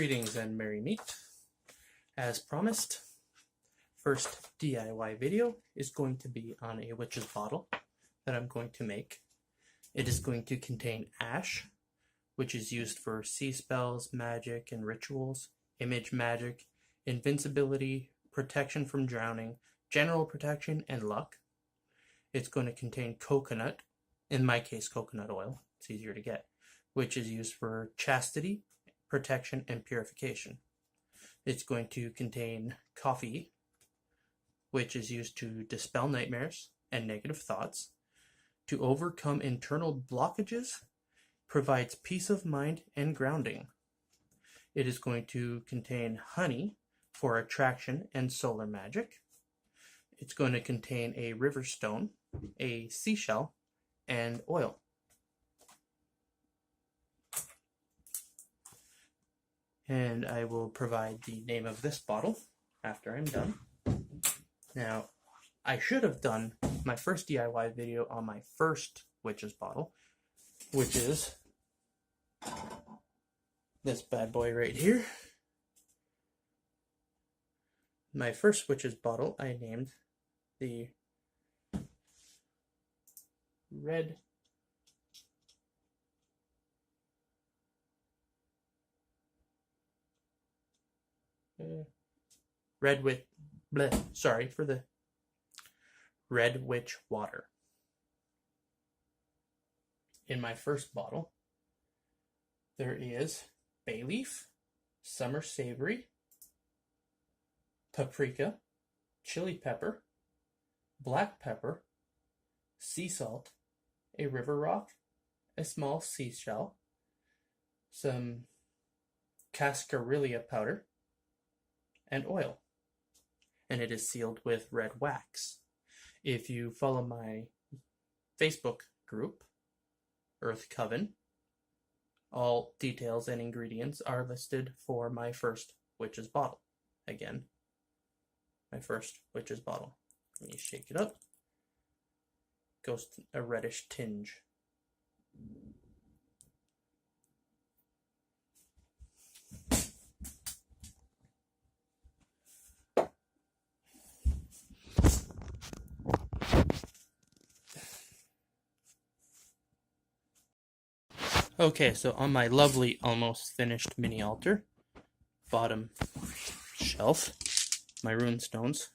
Greetings and merry meet. As promised, first DIY video is going to be on a witch's bottle that I'm going to make. It is going to contain ash, which is used for sea spells, magic, and rituals, image magic, invincibility, protection from drowning, general protection, and luck. It's going to contain coconut, in my case coconut oil, it's easier to get, which is used for chastity, protection, and purification. It's going to contain coffee, which is used to dispel nightmares and negative thoughts, to overcome internal blockages, provides peace of mind and grounding. It is going to contain honey for attraction and solar magic. It's going to contain a river stone, a seashell, and oil. And I will provide the name of this bottle after I'm done. Now, I should have done my first DIY video on my first witch's bottle, which is this bad boy right here. My first witch's bottle I named the Red Witch Water. In my first bottle, there is bay leaf, summer savory, paprika, chili pepper, black pepper, sea salt, a river rock, a small seashell, some cascarilla powder, and oil. And it is sealed with red wax. If you follow my Facebook group, Earth Coven, all details and ingredients are listed for my first witch's bottle. Again, my first witch's bottle. When you shake it up, goes to a reddish tinge. Okay, so on my lovely, almost finished mini altar, bottom shelf, my rune stones,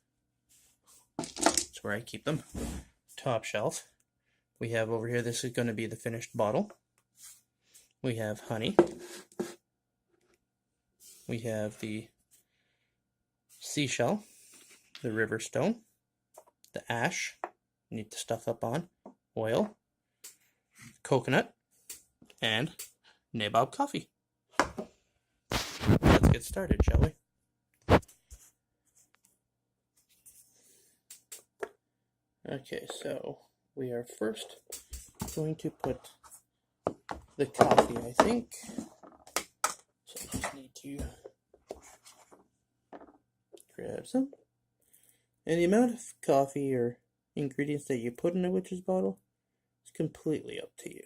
that's where I keep them. Top shelf, we have over here, this is going to be the finished bottle. We have honey. We have the seashell, the river stone, the ash, need to stuff up on, oil, coconut, and nabob coffee. Let's get started, shall we? Okay, so we are first going to put the coffee, I think. So I just need to grab some. And the amount of coffee or ingredients that you put in a witch's bottle is completely up to you.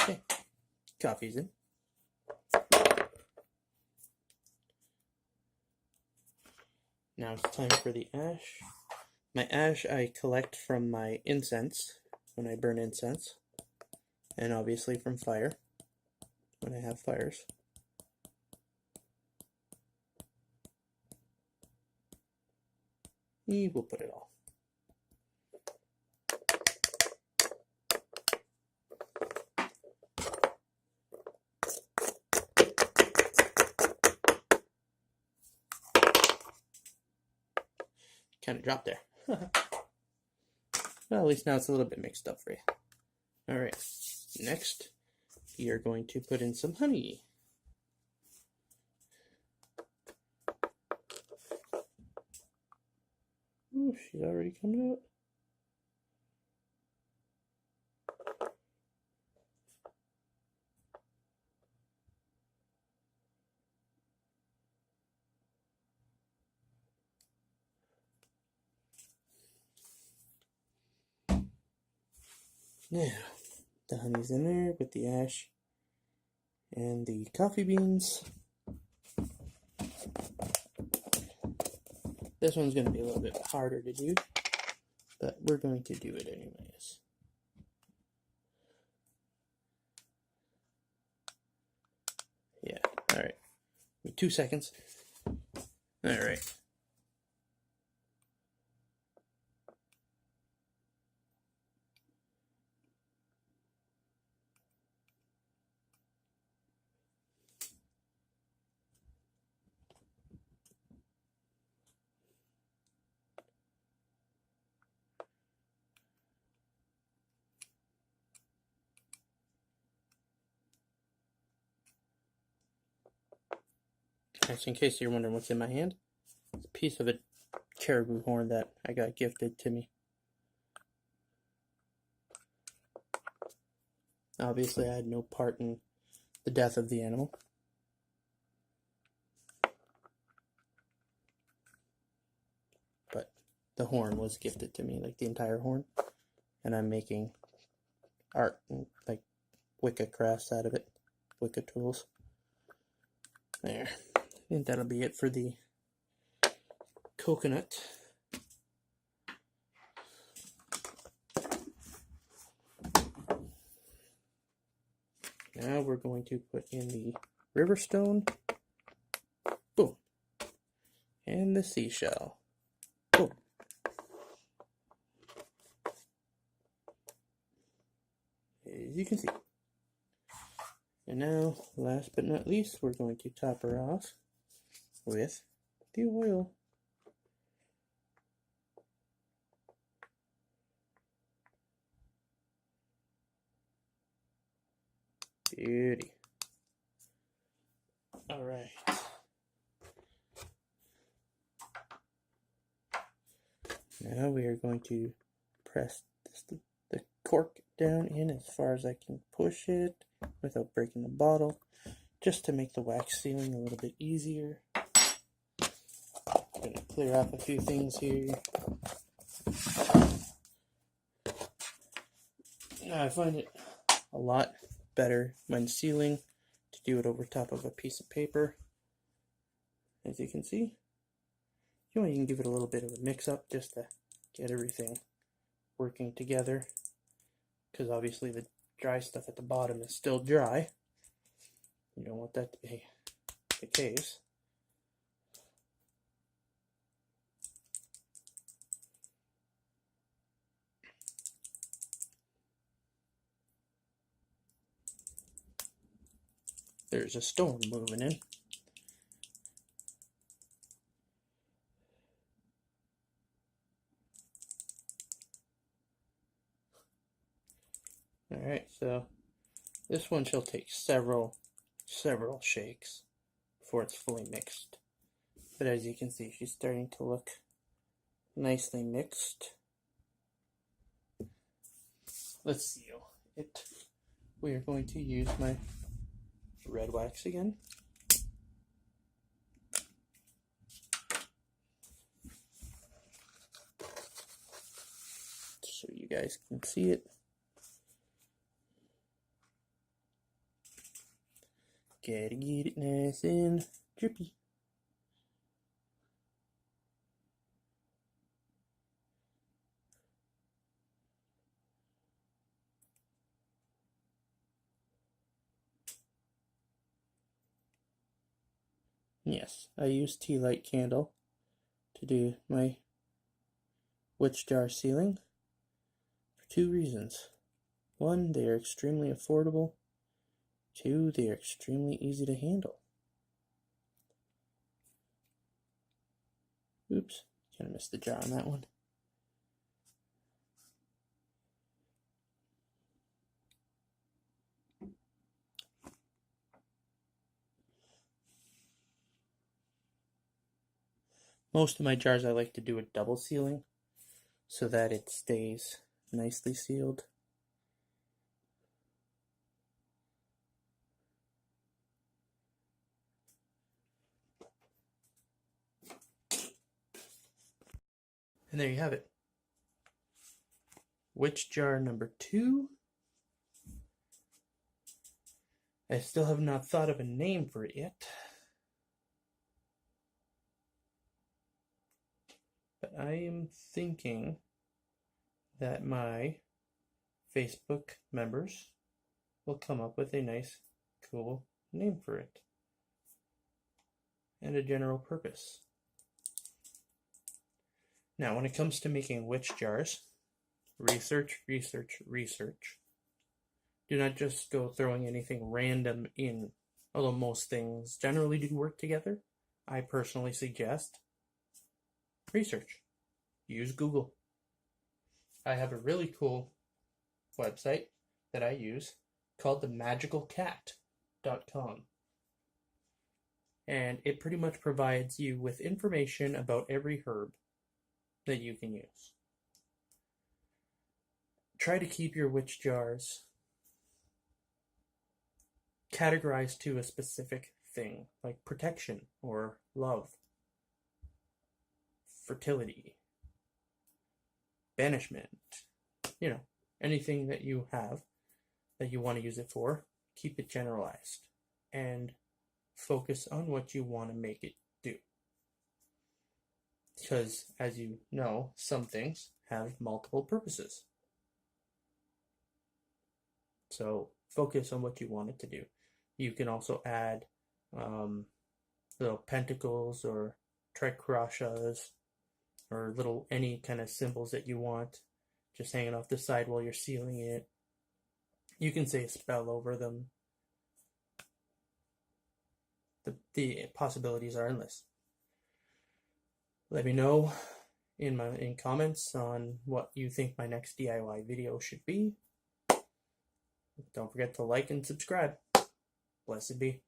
Okay, coffee's in. Now it's time for the ash. My ash I collect from my incense, when I burn incense, and obviously from fire, when I have fires. We'll put it all. Kind of dropped there. Well, at least now it's a little bit mixed up for you. Alright, next you're going to put in some honey. Oh, she's already coming out. Now, the honey's in there with the ash and the coffee beans. This one's going to be a little bit harder to do, but we're going to do it anyways. Yeah, alright. 2 seconds. Alright. Just in case you're wondering what's in my hand, it's a piece of a caribou horn that I got gifted to me. Obviously, I had no part in the death of the animal. But the horn was gifted to me, like the entire horn. And I'm making art and like Wicca crafts out of it. Wicca tools. There. I think that'll be it for the coconut. Now we're going to put in the river stone. Boom. And the seashell. Boom. As you can see. And now, last but not least, we're going to top her off with the oil. Beauty. All right. Now we are going to press the cork down in as far as I can push it without breaking the bottle, just to make the wax sealing a little bit easier. I'm going to clear off a few things here. Now I find it a lot better when sealing to do it over top of a piece of paper. As you can see, you can give it a little bit of a mix up just to get everything working together, because obviously the dry stuff at the bottom is still dry. You don't want that to be the case. There's a storm moving in. Alright, so this one shall take several shakes before it's fully mixed. But as you can see, she's starting to look nicely mixed. Let's seal it. We are going to use my red wax again. So you guys can see it. Gotta get it nice and drippy. Yes, I use tea light candle to do my witch jar sealing for 2 reasons. 1, they are extremely affordable. 2, they are extremely easy to handle. Oops, kind of missed the jar on that one. Most of my jars I like to do a double sealing so that it stays nicely sealed. And there you have it. Witch jar number 2 I still have not thought of a name for it yet. But I am thinking that my Facebook members will come up with a nice, cool name for it. And a general purpose. Now, when it comes to making witch jars, research, research, research. Do not just go throwing anything random in. Although most things generally do work together, I personally suggest research. Use Google. I have a really cool website that I use called the magicalcat.com. And it pretty much provides you with information about every herb that you can use. Try to keep your witch jars categorized to a specific thing, like protection or love, fertility, banishment, anything that you have that you want to use it for, keep it generalized and focus on what you want to make it do. Because, as you know, some things have multiple purposes. So focus on what you want it to do. You can also add little pentacles or tricrashas or little any kind of symbols that you want just hanging off the side while you're sealing it. You can say a spell over them. The possibilities are endless. Let me know in comments on what you think my next DIY video should be. Don't forget to like and subscribe. Blessed be.